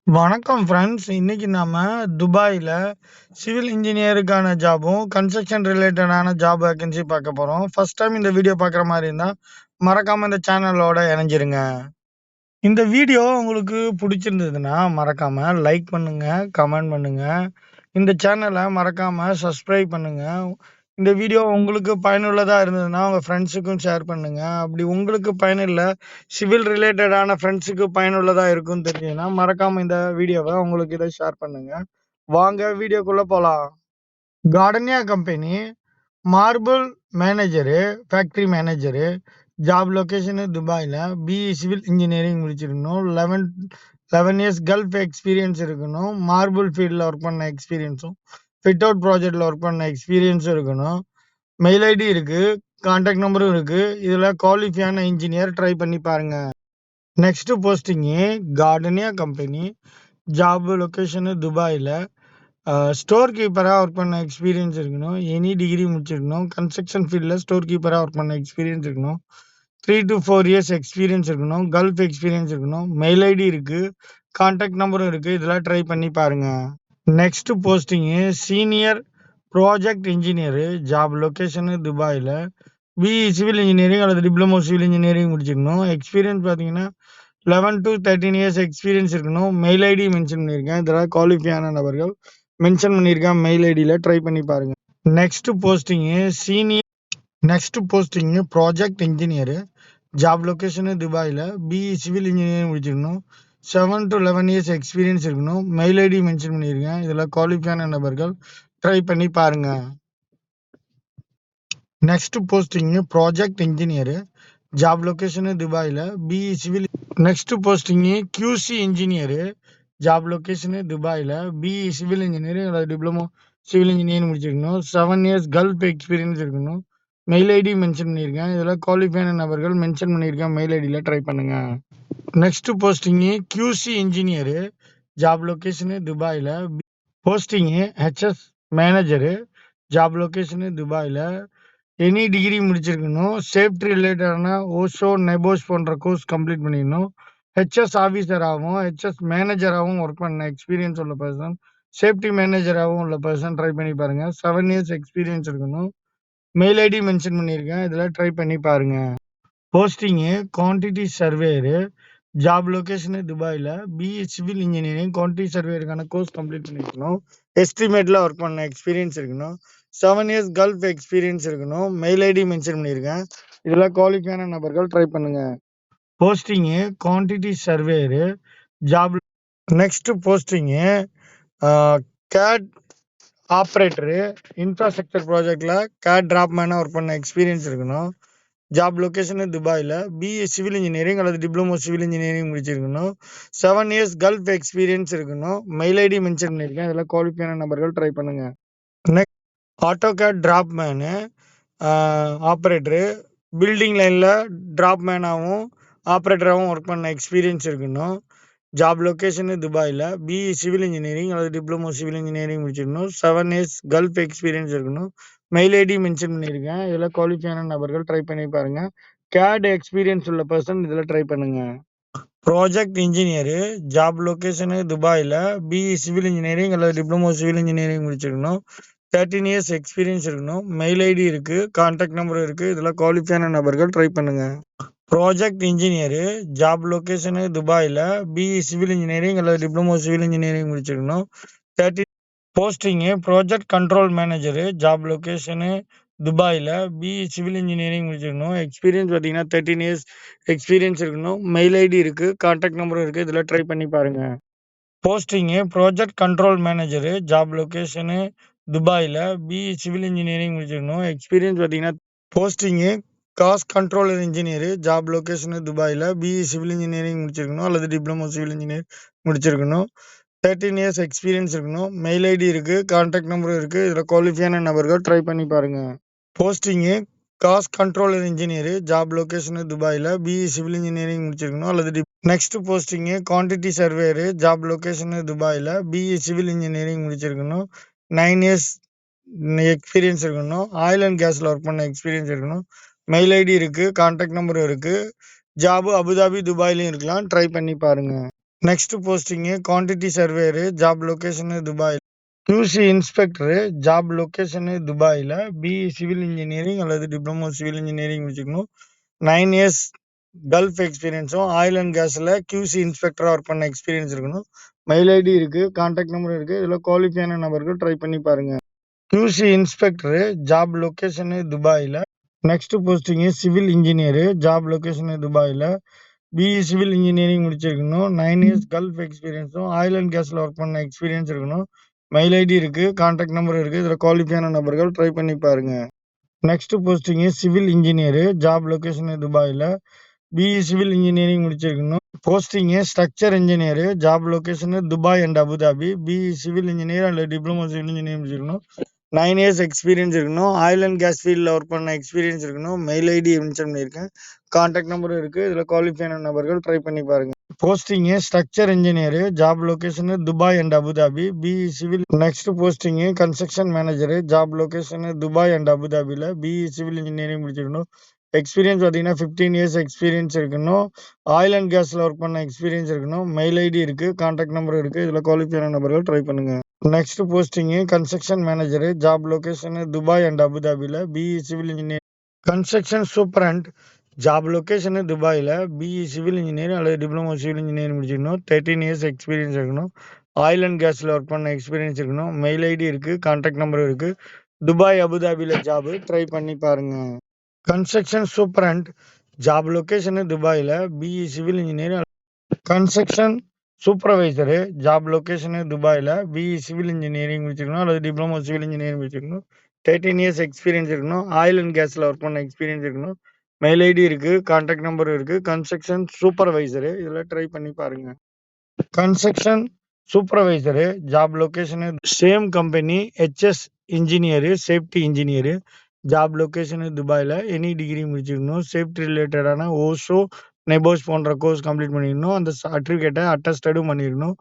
வணக்கம் ஃப்ரெண்ட்ஸ். இன்னைக்கு நாம துபாயில சிவில் இன்ஜினியருக்கான ஜாபும், கன்ஸ்ட்ரக்ஷன் ரிலேட்டடான ஜாப் வேக்கன்சி பார்க்க போறோம். ஃபர்ஸ்ட் டைம் இந்த வீடியோ பார்க்குற மாரி இருந்தா, மறக்காம இந்த சேனலோட இணைஞ்சிருங்க. இந்த வீடியோ உங்களுக்கு புடிச்சிருந்ததுன்னா, மறக்காம லைக் பண்ணுங்க, கமெண்ட் பண்ணுங்க. இந்த சேனல மறக்காம சப்ஸ்கிரைப் பண்ணுங்க. இந்த வீடியோ உங்களுக்கு பயனுள்ளதா இருந்ததுன்னா, உங்க ஃப்ரெண்ட்ஸுக்கும் ஷேர் பண்ணுங்க. அப்படி உங்களுக்கு பயனில்ல, சிவில் ரிலேட்டடான ஃப்ரெண்ட்ஸுக்கு பயனுள்ளதா இருக்கும்னு தெரிஞ்சதுன்னா, மறக்காம இந்த வீடியோவ உங்களுக்கு இத ஷேர் பண்ணுங்க. வாங்க வீடியோக்குள்ள போலாம். Gardenia company marble manager, factory manager. Job location துபாயில. பிஇ சிவில் இன்ஜினியரிங் முடிச்சிருக்கணும். 11 இயர்ஸ் கல்ஃப் எக்ஸ்பீரியன்ஸ் இருக்கணும். மார்பிள் ஃபீல்டில் ஒர்க் பண்ண எக்ஸ்பீரியன்ஸும், ஃபிட் அவுட் ப்ராஜெக்டில் ஒர்க் பண்ண எக்ஸ்பீரியன்ஸும் இருக்கணும். மெயில் ஐடி இருக்கு, கான்டாக்ட் நம்பரும் இருக்கு. இதில் குவாலிஃபையான இன்ஜினியர் ட்ரை பண்ணி பாருங்க. Next posting Gardenia company. Job location துபாயில. ஸ்டோர் கீப்பராக ஒர்க் பண்ண எக்ஸ்பீரியன்ஸ் இருக்கணும். எனி டிகிரி முடிச்சிருக்கணும். கன்ஸ்ட்ரக்ஷன் ஃபீல்டில் ஸ்டோர் கீப்பராக ஒர்க் பண்ண எக்ஸ்பீரியன்ஸ் இருக்கணும். 3 to 4 இயர்ஸ் எக்ஸ்பீரியன்ஸ் இருக்கணும். கல்ஃப் எக்ஸ்பீரியன்ஸ் இருக்கணும். மெயில் ஐடி இருக்கு, கான்டாக்ட் நம்பரும் இருக்கு. இதெல்லாம் ட்ரை பண்ணி பாருங்க. Next posting senior project engineer. Job location துபாயில. பிஇ சிவில் இன்ஜினியரிங் அல்லது டிப்ளமோ சிவில் இன்ஜினியரிங் முடிச்சிருக்கணும். எக்ஸ்பீரியன்ஸ் பார்த்தீங்கன்னா 11 to 13 இயர்ஸ் எக்ஸ்பீரியன்ஸ் இருக்கணும். மெயில் ஐடி மென்ஷன் பண்ணியிருக்கேன். இதெல்லாம் குவாலிஃபையான நபர்கள் மென்ஷன் பண்ணியிருக்கேன். மெயில் ஐடியில் ட்ரை பண்ணி பாருங்க. Next posting project engineer. Job location துபாயில. பிஇ சிவில் இன்ஜினியரிங் முடிச்சிருக்கணும். 7 to 11 இயர்ஸ் எக்ஸ்பீரியன்ஸ் இருக்கணும். மெயில் ஐடி மென்ஷன் பண்ணியிருக்கேன். இதில் குவாலிஃபையான நபர்கள் ட்ரை பண்ணி பாருங்க. Next posting project engineer. Job location துபாயில. BE civil. Next posting QC engineer. Job location துபாயில. பிஇ சிவில் இன்ஜினியரிங் அல்லது டிப்ளமோ சிவில் இன்ஜினியரிங் முடிச்சிருக்கணும். 7 இயர்ஸ் கல்ஃப் எக்ஸ்பீரியன்ஸ் இருக்கணும். மெயில் ஐடி மென்ஷன் பண்ணியிருக்கேன். இதில் குவாலிஃபையான நபர்கள் மென்ஷன் பண்ணியிருக்கேன். மெயில் ஐடியில் ட்ரை பண்ணுங்க. Next posting QC engineer. Job location துபாயில. Posting HS manager. Job location துபாயில. எனி டிகிரி முடிச்சிருக்கணும். சேஃப்டி ரிலேட்டடான ஓஷோ, நெபோஷ் போன்ற கோர்ஸ் கம்ப்ளீட் பண்ணிடணும். ஹெச்எஸ் ஆஃபீஸராகவும் ஹெச்எஸ் மேனேஜராகவும் ஒர்க் பண்ண எக்ஸ்பீரியன்ஸ் உள்ள பர்சன், சேஃப்டி மேனேஜராகவும் உள்ள பர்சன் ட்ரை பண்ணி பாருங்க. 7 இயர்ஸ் எக்ஸ்பீரியன்ஸ் இருக்கணும். மெயில் ஐடி மென்ஷன் பண்ணியிருக்கேன். இதில் ட்ரை பண்ணி பாருங்க. Posting quantity surveyor. Job location துபாயில. பிஇ சிவில் இன்ஜினியரிங் குவான்டிட்டி சர்வேயருக்கான கோர்ஸ் கம்ப்ளீட் பண்ணியிருக்கணும். எஸ்டிமேட்டில் ஒர்க் பண்ண எக்ஸ்பீரியன்ஸ் இருக்கணும். 7 இயர்ஸ் கல்ஃப் எக்ஸ்பீரியன்ஸ் இருக்கணும். மெயில் ஐடி மென்ஷன் பண்ணியிருக்கேன். இதில் குவாலிஃபையான நபர்கள் ட்ரை பண்ணுங்க. Posting quantity surveyor. Job. Next posting CAD operator. Infrastructure ப்ராஜெக்டில் கேட் டிராப் மேனாக ஒர்க் பண்ண எக்ஸ்பீரியன்ஸ் இருக்கணும். ஜாப் லொகேஷனு துபாயில. பிஇ சிவில் இன்ஜினியரிங் அல்லது டிப்ளமோ சிவில் இன்ஜினியரிங் முடிச்சிருக்கணும். 7 இயர்ஸ் கல்ஃப் எக்ஸ்பீரியன்ஸ் இருக்கணும். மெயில் ஐடி மென்ஷன் பண்ணியிருக்கேன். இதில் குவாலிஃபையான நபர்கள் ட்ரை பண்ணுங்க. Next AutoCAD draftsman operator. Building லைனில் டிராப் மேனாகவும் ஆப்ரேட்டராகவும் ஒர்க் பண்ண எக்ஸ்பீரியன்ஸ் இருக்கணும். ஜாப் லொகேஷனு துபாயில. பிஇ சிவில் இன்ஜினியரிங் அல்லது டிப்ளமோ சிவில் இன்ஜினியரிங் முடிச்சிருக்கணும். 7 இயர்ஸ் கல்ஃப் எக்ஸ்பீரியன்ஸ் இருக்கணும். மெயில் ஐடி மென்ஷன் பண்ணியிருக்கேன். இதில் குவாலிஃபையான நபர்கள் ட்ரை பண்ணி பாருங்க. கேட் எக்ஸ்பீரியன்ஸ் உள்ள பர்சன் இதில் ட்ரை பண்ணுங்க. Project engineer. ஜாப் லொகேஷனு துபாயில. பிஇ சிவில் இன்ஜினியரிங் அல்லது டிப்ளமோ சிவில் இன்ஜினியரிங் முடிச்சிருக்கணும். 13 இயர்ஸ் எக்ஸ்பீரியன்ஸ் இருக்கணும். மெயில் ஐடி இருக்கு, கான்டாக்ட் நம்பரும் இருக்கு. இதில் குவாலிஃபையான நபர்கள் ட்ரை பண்ணுங்க. Project engineer. ஜாப் லொகேஷனு துபாயில. பிஇ சிவில் இன்ஜினியரிங் அல்லது டிப்ளமோ சிவில் இன்ஜினியரிங் முடிச்சிருக்கணும். 13 posting project control manager. Job location துபாயில. பிஇ சிவில் இன்ஜினியரிங் முடிச்சிருக்கணும். எக்ஸ்பீரியன்ஸ் பார்த்தீங்கன்னா 13 இயர்ஸ் எக்ஸ்பீரியன்ஸ் இருக்கணும். மெயில் ஐடி இருக்கு, கான்டாக்ட் நம்பரும் இருக்கு. இதில் ட்ரை பண்ணி பாருங்க. Posting project control manager. Job location துபாயில. பிஇ சிவில் இன்ஜினியரிங் முடிச்சிருக்கணும். எக்ஸ்பீரியன்ஸ் பார்த்தீங்கன்னா posting cost controller engineer. Job location துபாயில. பிஇ சிவில் இன்ஜினியரிங் முடிச்சிருக்கணும் அல்லது டிப்ளமோ சிவில் இன்ஜினியர் முடிச்சிருக்கணும். 13 இயர்ஸ் எக்ஸ்பீரியன்ஸ் இருக்கணும். மெயில் ஐடி இருக்கு, கான்டாக்ட் நம்பரும் இருக்கு. இதில் குவாலிஃபையான நபர்கள் ட்ரை பண்ணி பாருங்க. Posting cost controller engineer. Job location துபாயில. பிஇ சிவில் இன்ஜினியரிங் முடிச்சிருக்கணும் அல்லது next posting quantity surveyor. Job location துபாயில. பிஇ சிவில் இன்ஜினியரிங் முடிச்சிருக்கணும். 9 இயர்ஸ் எக்ஸ்பீரியன்ஸ் இருக்கணும். ஆயில் அண்ட் கேஸில் ஒர்க் பண்ண எக்ஸ்பீரியன்ஸ் இருக்கணும். மெயில் ஐடி இருக்கு, கான்டாக்ட் நம்பரும் இருக்கு. ஜாபு அபுதாபி, துபாயிலையும் இருக்கலாம். ட்ரை பண்ணி பாருங்க. Next posting quantity surveyor, job location Dubai. QC inspector, job location துபாயில. BE சிவில் இன்ஜினியரிங் அல்லது டிப்ளமோ சிவில் இன்ஜினியரிங் முடிச்சிருக்கணும். 9 இயர்ஸ் கல்ஃப் எக்ஸ்பீரியன்ஸும் ஆயில் அண்ட் கேஸ்ல QC இன்ஸ்பெக்டரா ஒர்க் பண்ண எக்ஸ்பீரியன்ஸ் இருக்கணும். மெயில் ஐடி இருக்கு, கான்டாக்ட் நம்பர் இருக்கு. இதுல குவாலிஃபையான நபர்கள் ட்ரை பண்ணி பாருங்க. QC இன்ஸ்பெக்டர், ஜாப் லொகேஷன் துபாயில. Next posting civil engineer, job location துபாயில. BE சிவில் இன்ஜினியரிங் முடிச்சிருக்கணும். 9 இயர்ஸ் கல்ஃப் எக்ஸ்பீரியன்ஸும் ஆயில் அண்ட் கேஸ்ல ஒர்க் பண்ண எக்ஸ்பீரியன்ஸ் இருக்கணும். மெயில் ஐடி இருக்கு, கான்டாக்ட் நம்பர் இருக்கு. இதுல குவாலிஃபையான நபர்கள் ட்ரை பண்ணி பாருங்க. Next posting civil engineer, job location துபாயில. BE சிவில் இன்ஜினியரிங் முடிச்சிருக்கணும். Posting structure engineer, job location Dubai and Abu Dhabi. BE civil engineer அல்லது டிப்ளமோ சிவில் இன்ஜினியரிங் முடிச்சிருக்கணும். 9 இயர்ஸ் எக்ஸ்பீரியன்ஸ் இருக்கணும். ஆயில் அண்ட் கேஸ் ஃபீல்டில் ஒர்க் பண்ண எக்ஸ்பீரியன்ஸ் இருக்கணும். மெயில் ஐடி மென்ஷன் பண்ணியிருக்கேன், contact நம்பரும் இருக்கு. இதில் குவாலிஃபையான நபர்கள் ட்ரை பண்ணி பாருங்க. Posting structure engineer, job location Dubai and Abu Dhabi. BE civil. Next posting construction manager, job location Dubai and அபுதாபியில். BE சிவில் இன்ஜினியரிங் முடிச்சிருக்கணும். எக்ஸ்பீரியன்ஸ் பார்த்தீங்கன்னா 15 இயர்ஸ் எக்ஸ்பீரியன்ஸ் இருக்கணும். ஆயில் அண்ட் கேஸில் ஒர்க் பண்ண எக்ஸ்பீரியன்ஸ் இருக்கணும். மெயில் ஐடி இருக்கு, கான்டாக்ட் நம்பர் இருக்கு. இதில் குவாலிஃபையான நபர்கள் ட்ரை பண்ணுங்க. Next posting construction manager, job location Dubai and அபுதாபியில். BE civil engineer. Construction superintendent, job location துபாயில். BE சிவில் இன்ஜினியர் அல்லது டிப்ளமோ சிவில் இன்ஜினியர் முடிச்சிருக்கணும். 13 இயர்ஸ் எக்ஸ்பீரியன்ஸ் இருக்கணும். ஆயில் அண்ட் கேஸில் ஒர்க் பண்ண எக்ஸ்பீரியன்ஸ் இருக்கணும். மெயில் ஐடி இருக்கு, கான்டாக்ட் நம்பர் இருக்கு. துபாய் அபுதாபியில் ஜாப் ட்ரை பண்ணி பாருங்க. கன்ஸ்ட்ரக்ஷன் சூப்பரண்ட், ஜாப் லொகேஷன் துபாயில. BE civil engineer. Construction supervisor, job location துபாயில. BE சிவில் இன்ஜினியரிங் முடிச்சிருக்கணும் அல்லது டிப்ளமோ சிவில் இன்ஜினியரிங் முடிச்சிருக்கணும். 13 இயர்ஸ் எக்ஸ்பீரியன்ஸ் இருக்கணும். ஆயில் அண்ட் கேஸ்ல ஒர்க் பண்ண எக்ஸ்பீரியன்ஸ் இருக்கணும். மெயில் ஐடி இருக்கு, கான்டாக்ட் நம்பர் இருக்கு. கன்ஸ்ட்ரக்ஷன் சூப்பர்வைசர், இதில் ட்ரை பண்ணி பாருங்க. Construction supervisor, job location same company. HS engineer, safety engineer. Job location துபாயில். எனி டிகிரி முடிச்சிருக்கணும். சேஃப்டி ரிலேட்டடான ஓஷோ, நெபோஸ் போன்ற கோர்ஸ் கம்ப்ளீட் பண்ணிருக்கணும். அந்த சர்டிஃபிகேட்டை அட்டஸ்டடும் பண்ணிருக்கணும்.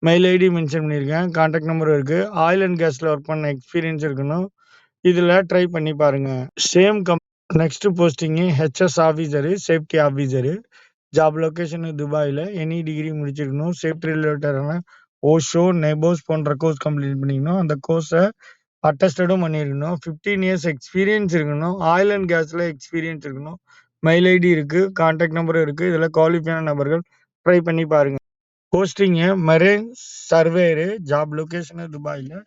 மெயில் ஐடி மென்ஷன் பண்ணியிருக்கேன், கான்டாக்ட் நம்பரும் இருக்கு. ஆயில் அண்ட் கேஸ்ல ஒர்க் பண்ண எக்ஸ்பீரியன்ஸ் இருக்கணும். இதில் ட்ரை பண்ணி பாருங்க. Same next posting HS officer, safety officer. Job location துபாயில். எனி டிகிரி முடிச்சிருக்கணும். சேஃப்டி ரிலேட்டடான ஓஷோ, நெபோஸ் போன்ற கோர்ஸ் கம்ப்ளீட் பண்ணிக்கணும். அந்த கோர்ஸை அட்டஸ்டடும் பண்ணியிருக்கணும். 15 இயர்ஸ் எக்ஸ்பீரியன்ஸ் இருக்கணும். ஆயில் அண்ட் கேஸ்ல எக்ஸ்பீரியன்ஸ் இருக்கணும். மெயில் ஐடி இருக்கு, கான்டாக்ட் நம்பரும் இருக்கு. இதில் குவாலிஃபையான நபர்கள் ட்ரை பண்ணி பாருங்க. Posting marine surveyor, job location துபாயில்.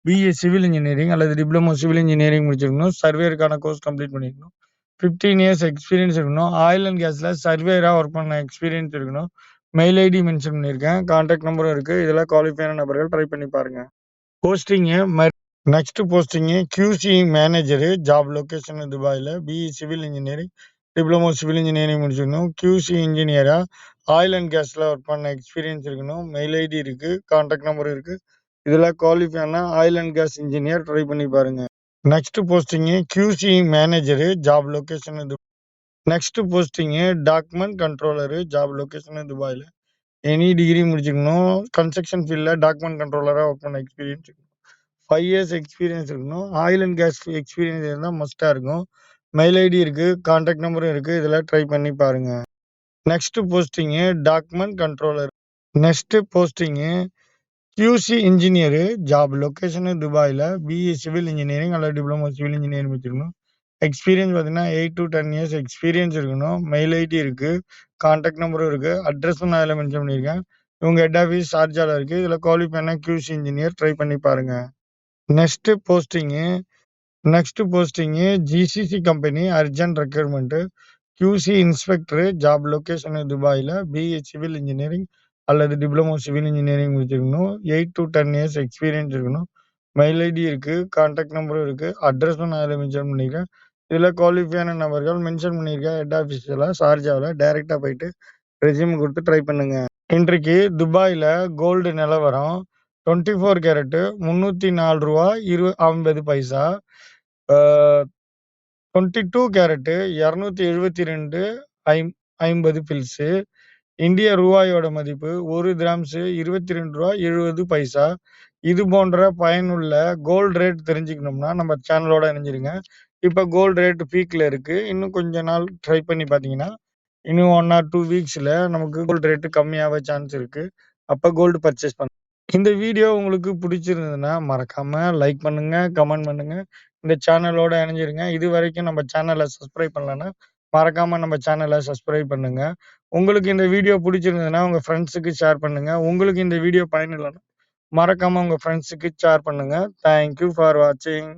BE சிவில் இன்ஜினியரிங் அல்லது டிப்ளமோ சிவில் இன்ஜினியரிங் முடிச்சிருக்கணும். சர்வேயருக்கான கோர்ஸ் கம்ப்ளீட் பண்ணிருக்கணும். 15 இயர்ஸ் எக்ஸ்பீரியன்ஸ் இருக்கணும். ஆயில் அண்ட் கேஸ்ல சர்வேயரா ஒர்க் பண்ண எக்ஸ்பீரியன்ஸ் இருக்கணும். மெயில் ஐடி மென்ஷன் பண்ணியிருக்கேன், கான்டாக்ட் நம்பரும் இருக்கு. இதில் குவாலிஃபையான நபர்கள் ட்ரை பண்ணி பாருங்க. Posting next posting QC manager, job location துபாயில். BE civil engineering, diploma civil engineering முடிச்சிருக்கணும். QC இன்ஜினியரா ஆயில் அண்ட் கேஸ்ல ஒர்க் பண்ண எக்ஸ்பீரியன்ஸ் இருக்கணும். மெயில் ஐடி இருக்கு, கான்டாக்ட் நம்பர் இருக்கு. இதில் குவாலிஃபையான oil and gas engineer try பண்ணி பாருங்க. Next posting QC manager, job location. Next posting document controller, job location துபாயில். எனி டிகிரி முடிச்சிருக்கணும். கன்ஸ்ட்ரக்ஷன் ஃபீல்டில் டாக்குமெண்ட் கண்ட்ரோலராக ஒர்க் பண்ண எக்ஸ்பீரியன்ஸ் இருக்கணும். 5 இயர்ஸ் எக்ஸ்பீரியன்ஸ் இருக்கணும். ஆயில் அண்ட் கேஸ் எக்ஸ்பீரியன்ஸ் இருந்தால் மஸ்ட்டாக இருக்கும். மெயில் ஐடி இருக்கு, கான்டாக்ட் நம்பரும் இருக்கு. இதில் ட்ரை பண்ணி பாருங்க. Next posting document controller. Next posting QC engineer, job location துபாயில். BE சிவில் இன்ஜினியரிங் அல்லது டிப்ளமோ சிவில் இன்ஜினியரிங் வச்சிருக்கணும். எக்ஸ்பீரியன்ஸ் பார்த்தீங்கன்னா 8 to 10 இயர்ஸ் எக்ஸ்பீரியன்ஸ் இருக்கணும். மெயில் ஐடி இருக்கு, கான்டாக்ட் நம்பரும் இருக்கு. அட்ரஸும் நான் இதில் மென்ஷன் பண்ணியிருக்கேன். இவங்க ஹெட் ஆஃபீஸ் ஷார்ஜால இருக்கு. இதில் குவாலிஃபைனா QC இன்ஜினியர் ட்ரை பண்ணி பாருங்க. Next posting GCC company, urgent requirement. QC inspector, job location துபாயில். BE சிவில் இன்ஜினியரிங் அல்லது டிப்ளமோ சிவில் இன்ஜினியரிங் முடிச்சிருக்கணும். 8 to 10 இயர்ஸ் எக்ஸ்பீரியன்ஸ் இருக்கணும். மெயில் ஐடி இருக்கு, கான்டாக்ட் நம்பரும் இருக்கு. அட்ரஸும் நான் இதில் மென்ஷன் பண்ணியிருக்கேன். இதில் குவாலிஃபையான நபர்கள் மென்ஷன் பண்ணியிருக்கேன். ஹெட் ஆஃபீஸில் ஷார்ஜாவில் டைரெக்டாக போயிட்டு ரெஸ்யூம் கொடுத்து ட்ரை பண்ணுங்க. இன்றைக்கு துபாயில் கோல்டு நிலவரம் 24 கேரட்டு $304.50. 22 carrot $272.50 bills. இந்திய ரூபாயோட மதிப்பு 1 கிராம்ஸ் $22.70. இது போன்ற பயனுள்ள கோல்டு ரேட் தெரிஞ்சுக்கணும்னா நம்ம சேனலோட இணைஞ்சிருங்க. இப்போ கோல்டு ரேட் பீக்ல இருக்கு. இன்னும் கொஞ்ச நாள் ட்ரை பண்ணி பார்த்தீங்கன்னா இன்னும் 1 ஆர் 2 வீக்ஸ்ல நமக்கு கோல்டு ரேட் கம்மியாக சான்ஸ் இருக்கு. அப்ப கோல்டு பர்ச்சேஸ் பண்ணுங்க. இந்த வீடியோ உங்களுக்கு பிடிச்சிருந்ததுன்னா மறக்காம லைக் பண்ணுங்க, கமெண்ட் பண்ணுங்க. இந்த சேனலோட இணைஞ்சிருங்க. இதுவரைக்கும் நம்ம சேனலை சப்ஸ்கிரைப் பண்ணலன்னா மறக்காம நம்ம சேனலை சப்ஸ்கிரைப் பண்ணுங்க. உங்களுக்கு இந்த வீடியோ பிடிச்சிருந்ததுன்னா உங்க ஃப்ரெண்ட்ஸுக்கு ஷேர் பண்ணுங்க. உங்களுக்கு இந்த வீடியோ பயனுள்ளனா மறக்காம உங்க ஃப்ரெண்ட்ஸுக்கு ஷேர் பண்ணுங்க. தேங்க் யூ ஃபார் வாட்சிங்.